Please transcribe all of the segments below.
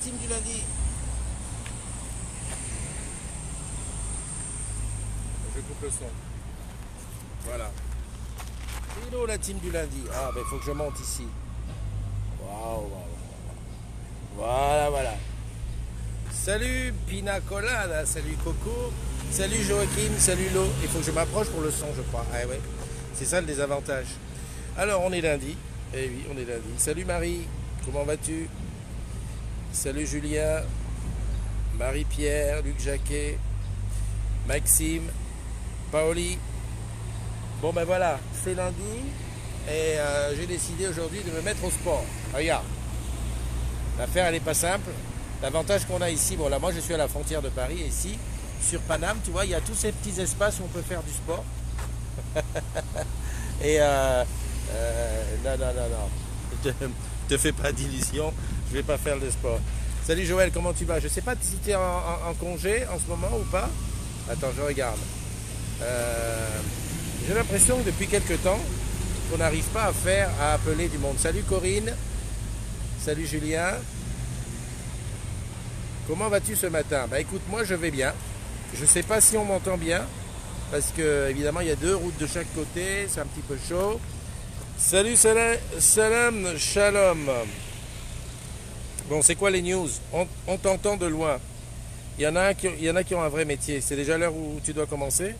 team du lundi? Je coupe le son. Voilà. Hello la team du lundi. Ah, ben il faut que je monte ici. Waouh, voilà. Salut Pina Colada, salut Coco, salut Joachim, salut Lo. Il faut que je m'approche pour le son, je crois. Ah ouais, c'est ça le désavantage. Alors, on est lundi. Eh oui, on est lundi. Salut Marie, comment vas-tu? Salut Julien, Marie-Pierre, Luc Jacquet, Maxime, Paoli. Bon ben voilà, c'est lundi et j'ai décidé aujourd'hui de me mettre au sport. Regarde, l'affaire elle n'est pas simple. L'avantage qu'on a ici, bon là moi je suis à la frontière de Paris, et ici, sur Paname, tu vois, il y a tous ces petits espaces où on peut faire du sport. Et non, te fais pas d'illusions, je vais pas faire de sport. Salut Joël, comment tu vas? Je sais pas si tu es en congé en ce moment ou pas. Attends, je regarde. J'ai l'impression que depuis quelques temps, qu'on n'arrive pas à appeler du monde. Salut Corinne, salut Julien. Comment vas-tu ce matin? Bah écoute, moi je vais bien. Je sais pas si on m'entend bien, parce que évidemment il y a 2 routes de chaque côté, c'est un petit peu chaud. Salut salam, shalom. Bon, c'est quoi les news? On t'entend de loin. Il y en a qui ont un vrai métier. C'est déjà l'heure où tu dois commencer.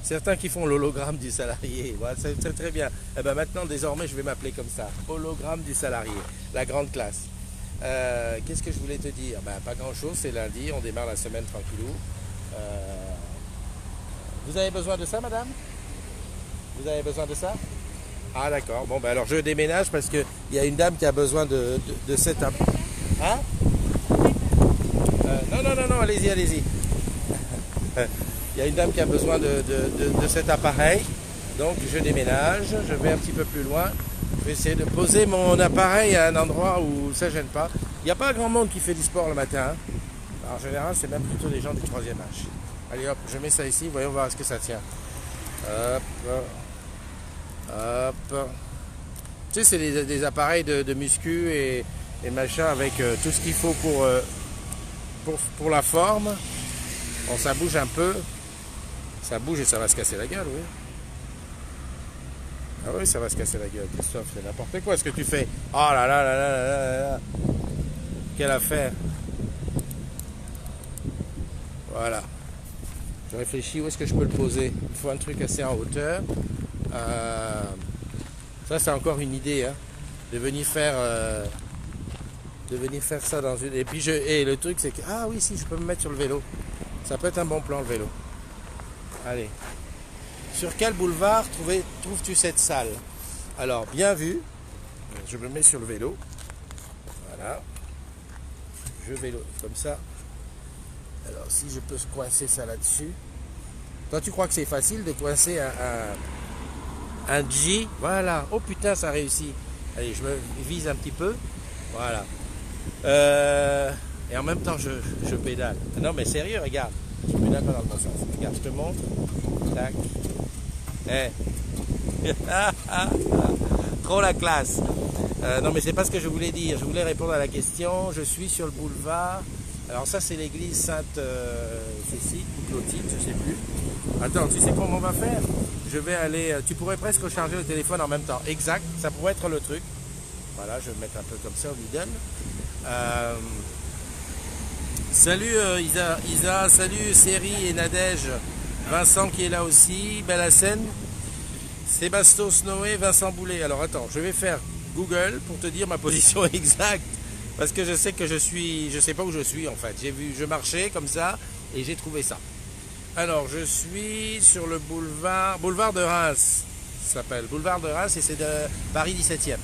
Certains qui font l'hologramme du salarié. Voilà, c'est très bien. Et ben maintenant, désormais, je vais m'appeler comme ça. Hologramme du salarié. La grande classe. Qu'est-ce que je voulais te dire? Ben, pas grand-chose. C'est lundi. On démarre la semaine tranquillou. Vous avez besoin de ça, madame? Vous avez besoin de ça? Ah, d'accord. Bon, ben alors, je déménage parce qu'il y a une dame qui a besoin de cet... Hein? Non, allez-y. Il y a une dame qui a besoin de cet appareil, donc je déménage, je vais un petit peu plus loin, je vais essayer de poser mon appareil à un endroit où ça ne gêne pas. Il n'y a pas grand monde qui fait du sport le matin, hein. En général c'est même plutôt des gens du 3e âge. Allez hop, je mets ça ici, voyons voir ce que ça tient. Hop. Tu sais, c'est des appareils de muscu et machin avec tout ce qu'il faut pour la forme. Bon, ça bouge un peu. Ça bouge et ça va se casser la gueule, oui. Ah oui, ça va se casser la gueule, Christophe, c'est n'importe quoi ce que tu fais. Oh là. Quelle affaire. Voilà. Je réfléchis où est-ce que je peux le poser. Il faut un truc assez en hauteur. Ça, c'est encore une idée, hein, de venir faire ça dans une... Et puis, le truc, c'est que... Ah oui, si, je peux me mettre sur le vélo. Ça peut être un bon plan, le vélo. Allez. Sur quel boulevard trouves-tu cette salle? Alors, bien vu. Je me mets sur le vélo. Voilà. Je vélo comme ça. Alors, si je peux coincer ça là-dessus. Toi, tu crois que c'est facile de coincer un G? Voilà. Oh putain, ça réussit. Allez, je me vise un petit peu. Voilà. Et en même temps, je pédale. Non, mais sérieux, regarde. Je pédale pas dans le bon sens. Regarde, je te montre. Tac. Trop la classe. Non, mais c'est pas ce que je voulais dire. Je voulais répondre à la question. Je suis sur le boulevard. Alors ça, c'est l'église Sainte-Cécile ou Clotilde, je sais plus. Attends, tu sais comment on va faire? Je vais aller... Tu pourrais presque recharger le téléphone en même temps. Exact, ça pourrait être le truc. Voilà, je vais me mettre un peu comme ça au middle. Salut Isa, salut Série et Nadège, Vincent qui est là aussi, Bellassène, Sébastien Noé, Vincent Boulet. Alors attends, je vais faire Google pour te dire ma position exacte, parce que je sais que je sais pas où je suis en fait. Je marchais comme ça et j'ai trouvé ça. Alors je suis sur le boulevard de Reims, ça s'appelle boulevard de Reims et c'est de Paris 17e.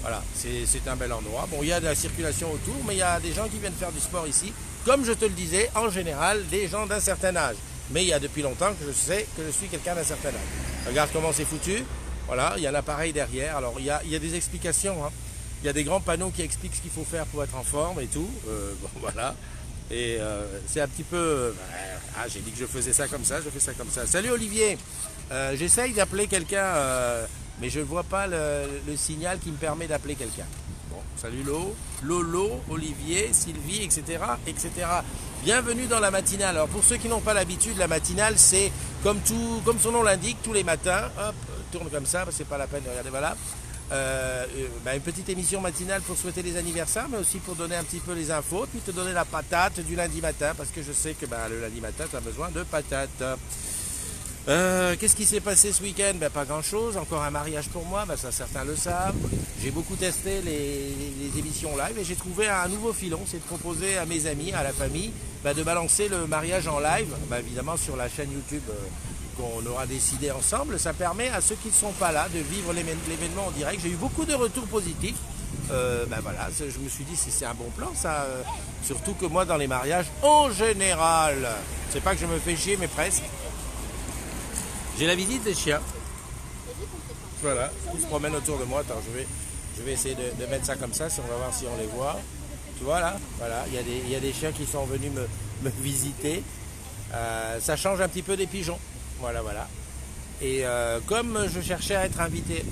Voilà, c'est un bel endroit. Bon, il y a de la circulation autour, mais il y a des gens qui viennent faire du sport ici. Comme je te le disais, en général, des gens d'un certain âge. Mais il y a depuis longtemps que je sais que je suis quelqu'un d'un certain âge. Regarde comment c'est foutu. Voilà, il y a l'appareil derrière. Alors, il y a des explications, hein. Il y a des grands panneaux qui expliquent ce qu'il faut faire pour être en forme et tout. Bon, voilà. Et c'est un petit peu... j'ai dit que je faisais ça comme ça, je fais ça comme ça. Salut Olivier. J'essaye d'appeler quelqu'un... mais je ne vois pas le signal qui me permet d'appeler quelqu'un. Bon, Salut Lolo, Olivier, Sylvie, etc., etc. Bienvenue dans la matinale. Alors pour ceux qui n'ont pas l'habitude, la matinale c'est comme son nom l'indique, tous les matins. Hop, tourne comme ça, c'est pas la peine de regarder, voilà. Une petite émission matinale pour souhaiter les anniversaires, mais aussi pour donner un petit peu les infos, puis te donner la patate du lundi matin, parce que je sais que le lundi matin, tu as besoin de patates. Qu'est-ce qui s'est passé ce week-end? Pas grand-chose, encore un mariage pour moi, ça certains le savent. J'ai beaucoup testé les émissions live et j'ai trouvé un nouveau filon, c'est de proposer à mes amis, à la famille, de balancer le mariage en live, évidemment sur la chaîne YouTube qu'on aura décidé ensemble. Ça permet à ceux qui ne sont pas là de vivre l'événement en direct. J'ai eu beaucoup de retours positifs. Voilà, je me suis dit c'est un bon plan ça, surtout que moi dans les mariages en général, c'est pas que je me fais chier mais presque. J'ai la visite des chiens. Voilà, ils se promènent autour de moi. Attends, je vais essayer de mettre ça comme ça, on va voir si on les voit. Tu vois là, voilà, il y a des chiens qui sont venus me visiter. Ça change un petit peu des pigeons. Voilà. Et comme je cherchais à être invité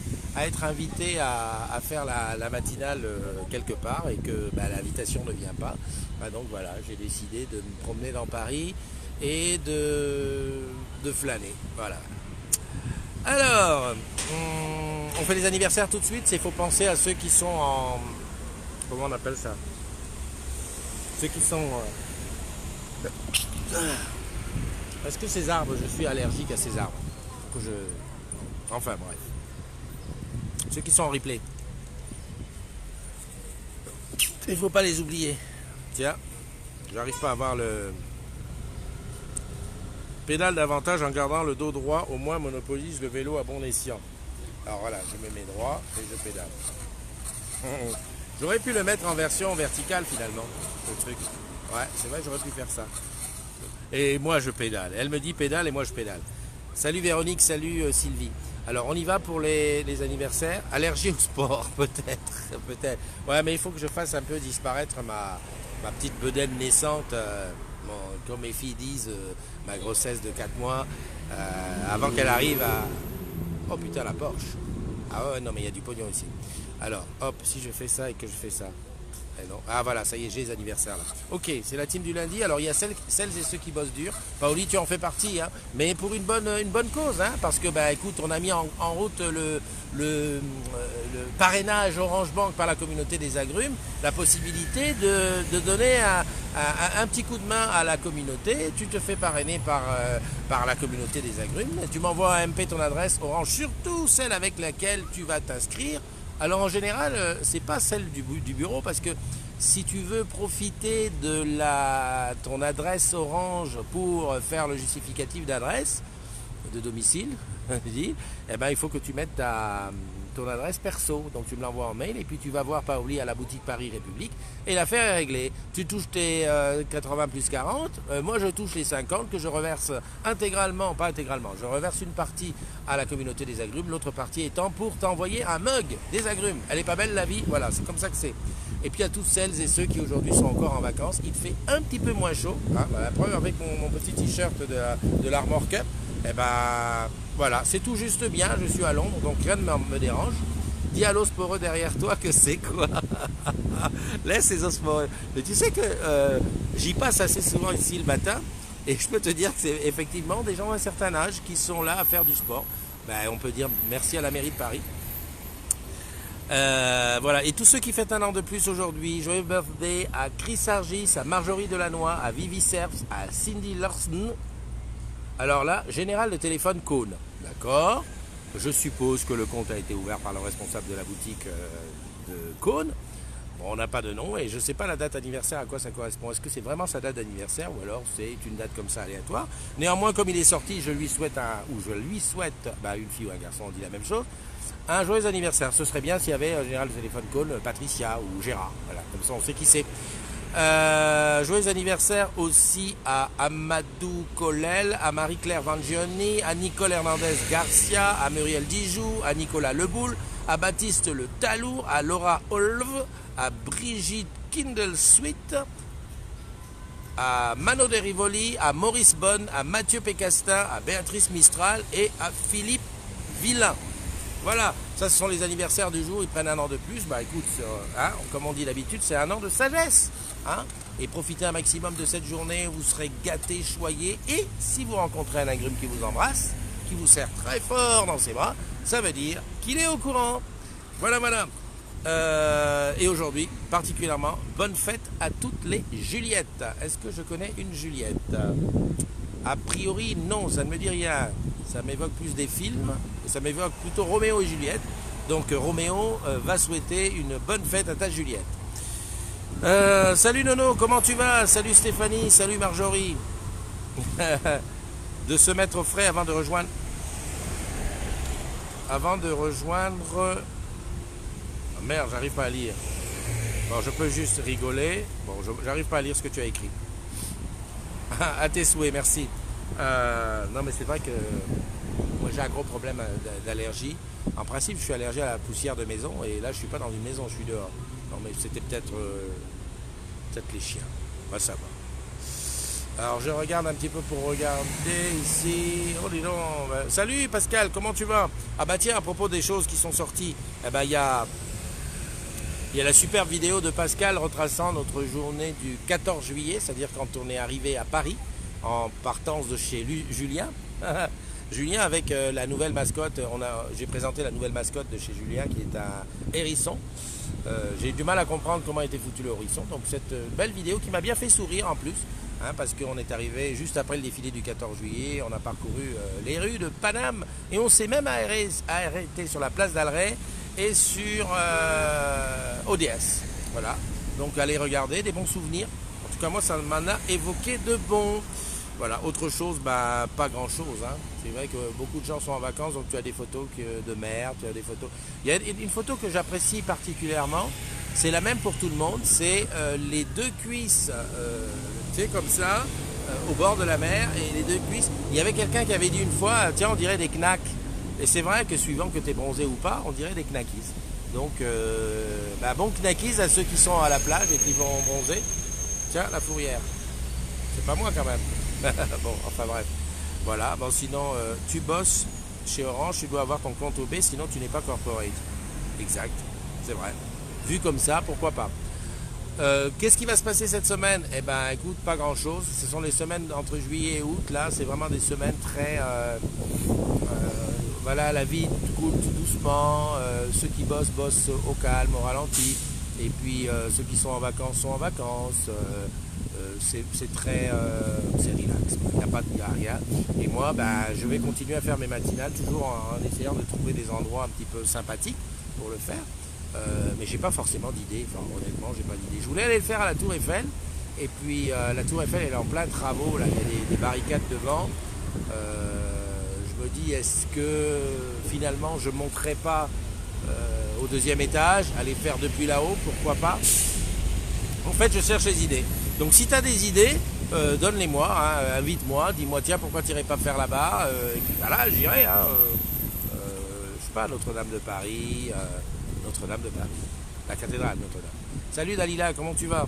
à faire la matinale quelque part et que l'invitation ne vient pas, donc voilà, j'ai décidé de me promener dans Paris et de flâner. Voilà. Alors, on fait les anniversaires tout de suite. Il faut penser à ceux qui sont en... Comment on appelle ça? Ceux qui sont... Est-ce que ces arbres, je suis allergique à ces arbres? Enfin bref. Ceux qui sont en replay. Il ne faut pas les oublier. Tiens, j'arrive pas à voir le... Pédale davantage en gardant le dos droit, au moins monopolise le vélo à bon escient. Alors voilà, je me mets droit et je pédale. J'aurais pu le mettre en version verticale finalement, le truc. Ouais, c'est vrai, j'aurais pu faire ça. Et moi je pédale. Elle me dit pédale et moi je pédale. Salut Véronique, salut Sylvie. Alors on y va pour les anniversaires. Allergie au sport, peut-être. Ouais, mais il faut que je fasse un peu disparaître ma petite bedaine naissante. Comme mes filles disent, ma grossesse de 4 mois, avant qu'elle arrive à... Oh putain, la Porsche. Ah ouais, non, mais il y a du pognon ici. Alors, hop, si je fais ça et que je fais ça. Non. Ah voilà, ça y est, j'ai les anniversaires là. Ok, c'est la team du lundi. Alors il y a celles et ceux qui bossent dur. Paoli, tu en fais partie, hein, mais pour une bonne cause, hein, parce que écoute, on a mis en route le parrainage Orange Bank par la communauté des agrumes, la possibilité de donner un petit coup de main à la communauté. Tu te fais parrainer par la communauté des agrumes. Tu m'envoies un MP ton adresse Orange, surtout celle avec laquelle tu vas t'inscrire. Alors en général, c'est pas celle du bureau parce que si tu veux profiter de ton adresse Orange pour faire le justificatif d'adresse, de domicile, il faut que tu mettes ton adresse perso. Donc tu me l'envoies en mail et puis tu vas voir Paoli à la boutique Paris République et l'affaire est réglée. Tu touches tes 80 plus 40, moi je touche les 50 que je reverse intégralement, pas intégralement, je reverse une partie à la communauté des agrumes, l'autre partie étant pour t'envoyer un mug des agrumes. Elle est pas belle la vie? Voilà, c'est comme ça que c'est. Et puis à toutes celles et ceux qui aujourd'hui sont encore en vacances, il fait un petit peu moins chaud. Hein, la preuve avec mon petit t-shirt de l'Armor Cup, voilà, c'est tout juste bien, je suis à Londres, donc rien ne me dérange. Dis à l'osporeux derrière toi que c'est quoi. Laisse les osporeux. Mais tu sais que j'y passe assez souvent ici le matin, et je peux te dire que c'est effectivement des gens d'un certain âge qui sont là à faire du sport. On peut dire merci à la mairie de Paris. Voilà, et tous ceux qui fêtent un an de plus aujourd'hui, joyeux birthday à Chris Argis, à Marjorie Delannoy, à Vivi Serps, à Cindy Larsen. Alors là, général de téléphone Cône, d'accord? Je suppose que le compte a été ouvert par le responsable de la boutique de Cône. Bon, on n'a pas de nom et je ne sais pas la date anniversaire à quoi ça correspond. Est-ce que c'est vraiment sa date d'anniversaire ou alors c'est une date comme ça aléatoire? Néanmoins, comme il est sorti, je lui souhaite, une fille ou un garçon, on dit la même chose, un joyeux anniversaire. Ce serait bien s'il y avait un général de téléphone Cône, Patricia ou Gérard. Voilà, comme ça on sait qui c'est. Joyeux anniversaire aussi à Amadou Colel, à Marie-Claire Vangioni, à Nicole Hernandez Garcia, à Muriel Dijoux, à Nicolas Leboul, à Baptiste Le Talour, à Laura Olve, à Brigitte Kindlesweet, à Mano de Rivoli, à Maurice Bonne, à Mathieu Pécastin, à Béatrice Mistral et à Philippe Villain. Voilà, ça ce sont les anniversaires du jour, ils prennent un an de plus. Bah écoute, hein, comme on dit d'habitude, c'est un an de sagesse. Hein, et profitez un maximum de cette journée, vous serez gâtés, choyés. Et si vous rencontrez un agrume qui vous embrasse, qui vous serre très fort dans ses bras, ça veut dire qu'il est au courant. Voilà, voilà. Et aujourd'hui, particulièrement, bonne fête à toutes les Juliettes. Est-ce que je connais une Juliette? A priori, non, ça ne me dit rien. Ça m'évoque plus des films, ça m'évoque plutôt Roméo et Juliette. Donc Roméo va souhaiter une bonne fête à ta Juliette. Salut Nono, comment tu vas? Salut Stéphanie, salut Marjorie. De se mettre au frais avant de rejoindre... Oh merde, j'arrive pas à lire. Bon, je peux juste rigoler. Bon, j'arrive pas à lire ce que tu as écrit. À tes souhaits, merci. Non, mais c'est vrai que moi j'ai un gros problème d'allergie. En principe, je suis allergique à la poussière de maison et là, je suis pas dans une maison, je suis dehors. Non, mais c'était peut-être les chiens. Bah, ça va. Alors, je regarde un petit peu pour regarder ici. Oh, dis donc. Salut Pascal, comment tu vas? Ah, bah tiens, à propos des choses qui sont sorties, eh ben, il y a la superbe vidéo de Pascal retraçant notre journée du 14 juillet, c'est-à-dire quand on est arrivé à Paris, en partance de chez Julien. Julien avec la nouvelle mascotte, j'ai présenté la nouvelle mascotte de chez Julien qui est un hérisson. J'ai du mal à comprendre comment était foutu le hérisson, donc cette belle vidéo qui m'a bien fait sourire en plus, hein, parce qu'on est arrivé juste après le défilé du 14 juillet, on a parcouru les rues de Paname et on s'est même arrêté sur la place d'Alray et sur ODS. Voilà, donc allez regarder, des bons souvenirs. En tout cas moi ça m'en a évoqué de bons. Voilà, autre chose, bah, pas grand chose. Hein. C'est vrai que beaucoup de gens sont en vacances, donc tu as des photos de mer, tu as des photos. Il y a une photo que j'apprécie particulièrement, c'est la même pour tout le monde, c'est les deux cuisses, tu sais, comme ça, au bord de la mer, et les deux cuisses. Il y avait quelqu'un qui avait dit une fois, tiens, on dirait des knacks. Et c'est vrai que suivant que tu es bronzé ou pas, on dirait des knackies. Donc, bah, bon knackies à ceux qui sont à la plage et qui vont bronzer. Tiens, la fourrière. C'est pas moi quand même. Bon, enfin bref. Voilà, bon sinon, tu bosses chez Orange, tu dois avoir ton compte OB, sinon tu n'es pas corporate. Exact, c'est vrai. Vu comme ça, pourquoi pas. Qu'est-ce qui va se passer cette semaine? Eh ben écoute, pas grand chose. Ce sont les semaines entre juillet et août, là, c'est vraiment des semaines très... voilà, la vie coule tout doucement, ceux qui bossent, bossent au calme, au ralenti. Et puis ceux qui sont en vacances sont en vacances. C'est très c'est relax, il n'y a rien. Et moi, bah, je vais continuer à faire mes matinales, toujours en essayant de trouver des endroits un petit peu sympathiques pour le faire. Mais j'ai pas forcément d'idée, enfin, honnêtement, j'ai pas d'idée. Je voulais aller le faire à la Tour Eiffel, et puis la Tour Eiffel elle est en plein travaux, là, il y a des barricades devant. Je me dis, est-ce que finalement je ne monterai pas au deuxième étage, aller faire depuis là-haut, pourquoi pas. En fait, je cherche les idées. Donc si tu as des idées, donne-les-moi, hein, invite-moi, dis-moi tiens pourquoi tu n'irais pas faire là-bas, et puis voilà, j'irai, hein, je sais pas, Notre-Dame de Paris, la cathédrale Notre-Dame. Salut Dalila, comment tu vas?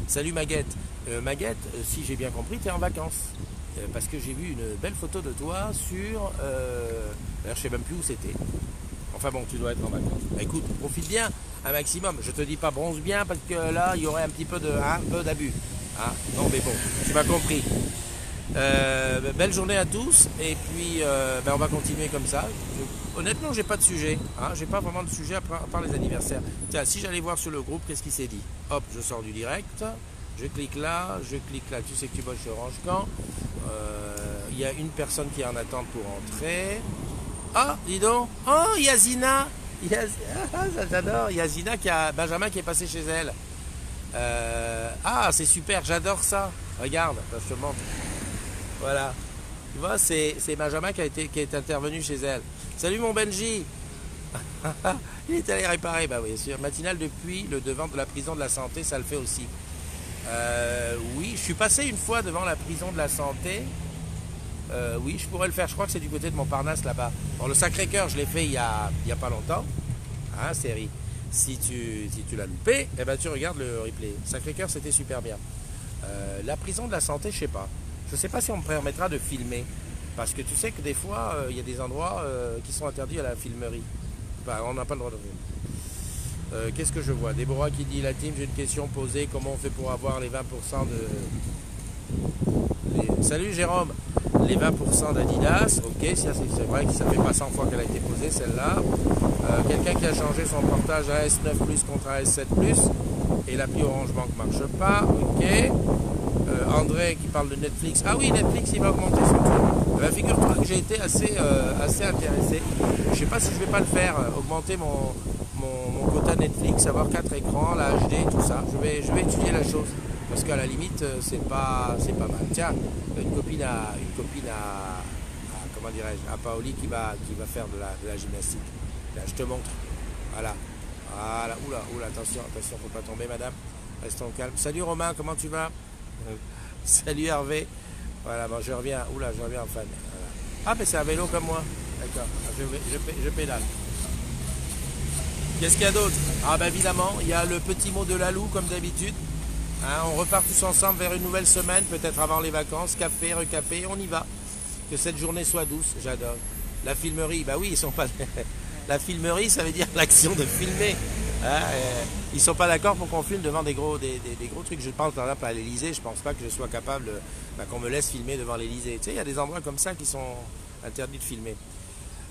Salut Maguette. Maguette, si j'ai bien compris, tu es en vacances. Parce que j'ai vu une belle photo de toi sur... D'ailleurs, je sais même plus où c'était. Enfin bon, tu dois être en vacances. Bah, écoute, profite bien un maximum. Je te dis pas bronze bien parce que là, il y aurait un petit peu d'abus. Hein, non, mais bon, tu m'as compris. Belle journée à tous. Et puis, on va continuer comme ça. Honnêtement, j'ai pas de sujet. Hein, j'ai pas vraiment de sujet à part les anniversaires. Tiens, si j'allais voir sur le groupe, qu'est-ce qui s'est dit? Hop, je sors du direct. Je clique là, je clique là. Tu sais que tu bosses chez Orange quand il y a une personne qui est en attente pour entrer. Ah, dis donc. Oh, Yazina. J'adore. Yazina qui a Benjamin qui est passé chez elle. Ah, c'est super, j'adore ça. Regarde, je te montre. Voilà. Tu vois, c'est Benjamin qui est intervenu chez elle. Salut mon Benji. Il est allé réparer, bah oui, sûr. Matinale depuis le devant de la prison de la santé, ça le fait aussi. Oui, je suis passé une fois devant la prison de la santé. Oui, je pourrais le faire. Je crois que c'est du côté de Montparnasse là-bas. Bon, le Sacré-Cœur, je l'ai fait il y a pas longtemps. Hein, série. Si tu l'as loupé, eh ben, tu regardes le replay. Sacré-Cœur, c'était super bien. La prison de la santé, je sais pas. Je sais pas si on me permettra de filmer. Parce que tu sais que des fois, il y a des endroits qui sont interdits à la filmerie. pas, on n'a pas le droit de rire. Qu'est-ce que je vois? Déborah qui dit, la team, j'ai une question posée, comment on fait pour avoir les 20% de... Salut Jérôme, les 20% d'Adidas, ok, c'est vrai que ça fait pas 100 fois qu'elle a été posée celle-là. Quelqu'un qui a changé son portage à S9 Plus contre à S7 Plus et l'appli Orange Bank marche pas, ok. André qui parle de Netflix, ah oui, Netflix il va augmenter son truc. Ben, figure-toi que j'ai été assez intéressé. Je sais pas si je vais pas le faire, augmenter mon quota Netflix, avoir 4 écrans, la HD, tout ça. Je vais étudier la chose. Parce qu'à la limite, c'est pas mal. Tiens, une copine à comment dirais-je, à Paoli qui va faire de la gymnastique. Là, je te montre. Voilà. Voilà. Oula, attention, faut pas tomber, madame. Restons calmes. Salut Romain, comment tu vas? Salut Hervé. Voilà, bon, je reviens en fan. Voilà. Ah, mais c'est un vélo comme moi. D'accord. Je pédale. Qu'est-ce qu'il y a d'autre? Ah, ben évidemment, il y a le petit mot de Lalou, comme d'habitude. Hein, on repart tous ensemble vers une nouvelle semaine, peut-être avant les vacances, café, recafé, on y va. Que cette journée soit douce, j'adore. La filmerie, bah oui, ils sont pas... La filmerie, ça veut dire l'action de filmer. Hein, ils sont pas d'accord pour qu'on filme devant des gros trucs. Je pense par exemple à l'Elysée, je pense pas que je sois capable qu'on me laisse filmer devant l'Elysée. Tu sais, il y a des endroits comme ça qui sont interdits de filmer.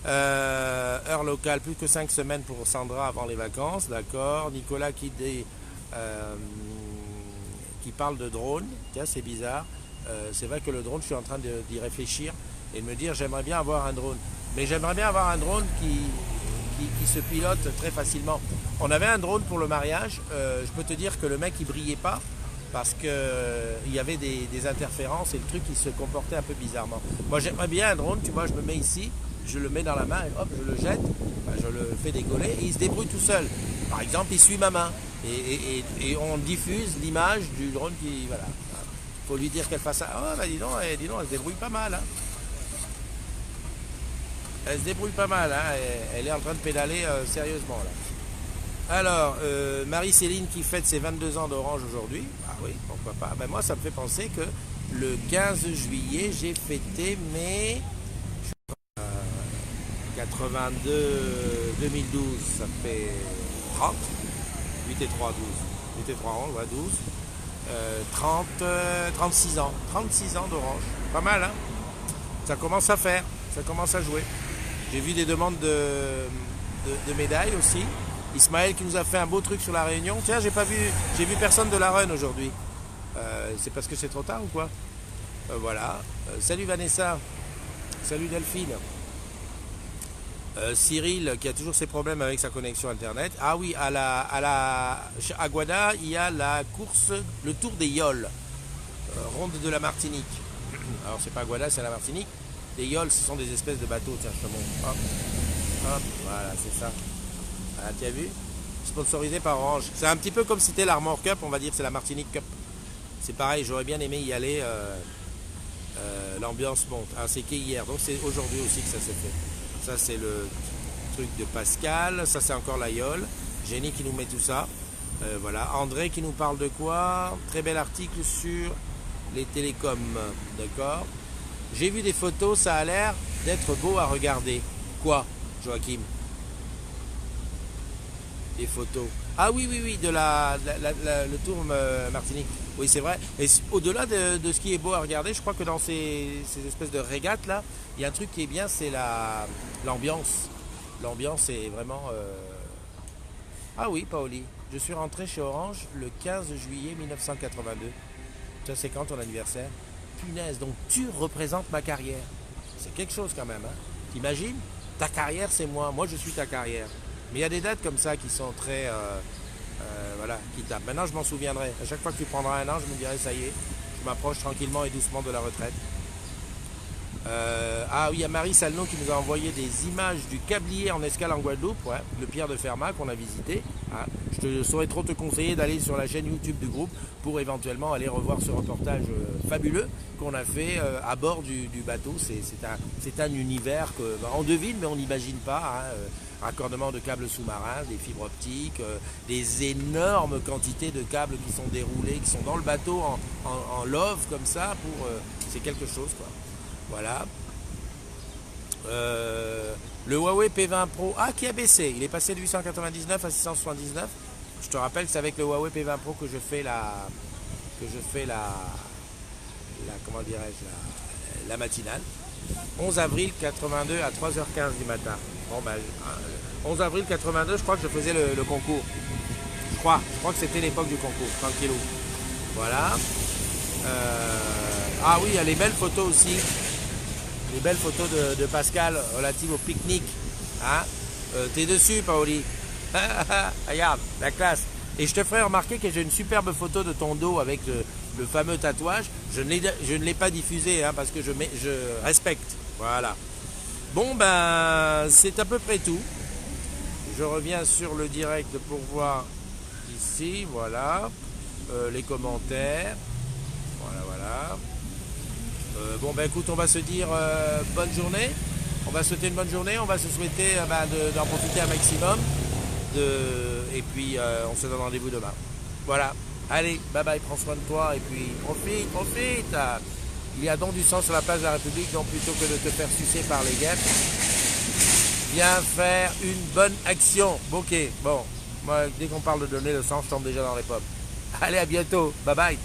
Heure locale, plus que 5 semaines pour Sandra avant les vacances, d'accord. Nicolas qui parle de drone, tiens c'est bizarre, c'est vrai que le drone je suis en train d'y réfléchir et de me dire j'aimerais bien avoir un drone, mais j'aimerais bien avoir un drone qui se pilote très facilement. On avait un drone pour le mariage, je peux te dire que le mec il brillait pas parce qu'il y avait des interférences et le truc il se comportait un peu bizarrement. Moi j'aimerais bien un drone, tu vois, je me mets ici, je le mets dans la main et hop je le jette, je le fais décoller et il se débrouille tout seul. Par exemple il suit ma main. Et on diffuse l'image du drone qui... Voilà. Faut lui dire qu'elle fasse ça. Ah bah dis donc, elle se débrouille pas mal. Hein. Elle se débrouille pas mal. Hein. Elle est en train de pédaler sérieusement là. Alors, Marie-Céline qui fête ses 22 ans d'Orange aujourd'hui. Ah oui, pourquoi pas. Ben moi, ça me fait penser que le 15 juillet, j'ai fêté mes 82-2012. Ça fait 30. 8 et 3, 12. 8 et 3, 11, ouais, 12. 36 ans. 36 ans d'Orange. Pas mal, hein? Ça commence à faire. Ça commence à jouer. J'ai vu des demandes de médailles aussi. Ismaël qui nous a fait un beau truc sur la Réunion. Tiens, j'ai vu personne de la Run aujourd'hui. C'est parce que c'est trop tard ou quoi? Voilà. Salut Vanessa. Salut Delphine. Cyril qui a toujours ses problèmes avec sa connexion internet. Ah oui, à Guada, il y a la course, le tour des Yoles, ronde de la Martinique. Alors c'est pas Guada, c'est la Martinique. Les Yoles, ce sont des espèces de bateaux. Tiens, je te montre. Hop, hop, voilà, c'est ça. Ah, tu as vu? Sponsorisé par Orange. C'est un petit peu comme si c'était l'Armor Cup, on va dire, c'est la Martinique Cup. C'est pareil, j'aurais bien aimé y aller. L'ambiance monte. Ah, c'est qu'hier, donc c'est aujourd'hui aussi que ça s'est fait. Ça c'est le truc de Pascal, ça c'est encore la Yole. Jenny qui nous met tout ça. Voilà. André qui nous parle de quoi? Très bel article sur les télécoms. D'accord. J'ai vu des photos, ça a l'air d'être beau à regarder. Quoi, Joachim? Des photos. Ah oui, de le tour Martinique. Oui, c'est vrai. Et au-delà de ce qui est beau à regarder, je crois que dans ces espèces de régates là, il y a un truc qui est bien, c'est l'ambiance. L'ambiance est vraiment... Ah oui, Paoli. Je suis rentré chez Orange le 15 juillet 1982. Ça, c'est quand ton anniversaire? Punaise, donc tu représentes ma carrière. C'est quelque chose quand même. Hein. T'imagines? Ta carrière, c'est moi. Moi, je suis ta carrière. Mais il y a des dates comme ça qui sont très... voilà, qui tapent. Maintenant, je m'en souviendrai. À chaque fois que tu prendras un an, je me dirai, ça y est, je m'approche tranquillement et doucement de la retraite. Ah oui, il y a Marie Salno qui nous a envoyé des images du Câblier en escale en Guadeloupe, ouais, le Pierre de Fermat qu'on a visité. Hein. Je ne saurais trop te conseiller d'aller sur la chaîne YouTube du groupe pour éventuellement aller revoir ce reportage fabuleux qu'on a fait à bord du bateau. C'est un univers qu'on devine mais on n'imagine pas. Hein. Raccordement de câbles sous-marins, des fibres optiques, des énormes quantités de câbles qui sont déroulés, qui sont dans le bateau en love comme ça. C'est quelque chose quoi. Voilà. Le Huawei P20 Pro, qui a baissé. Il est passé de 899 à 679. Je te rappelle que c'est avec le Huawei P20 Pro que je fais comment dirais-je, la matinale. 11 avril 82 à 3h15 du matin. Bon, 11 avril 82, je crois que je faisais le concours. Je crois que c'était l'époque du concours, tranquillou. Voilà. Ah oui, il y a les belles photos aussi. Les belles photos de Pascal relatives au pique-nique. Hein, t'es dessus, Paoli. Regarde, la classe. Et je te ferai remarquer que j'ai une superbe photo de ton dos avec le fameux tatouage. Je ne l'ai pas diffusé parce que je respecte. Voilà. Bon, c'est à peu près tout. Je reviens sur le direct pour voir ici. Voilà. Les commentaires. Voilà. Écoute, on va se dire bonne journée. On va souhaiter une bonne journée. On va se souhaiter d'en profiter un maximum. Et puis, on se donne rendez-vous demain. Voilà. Allez, bye bye, prends soin de toi. Et puis, profite. Il y a donc du sang sur la place de la République. Donc, plutôt que de te faire sucer par les guêpes, viens faire une bonne action. Ok, bon. Moi, dès qu'on parle de donner le sang, je tombe déjà dans les pommes. Allez, à bientôt. Bye bye.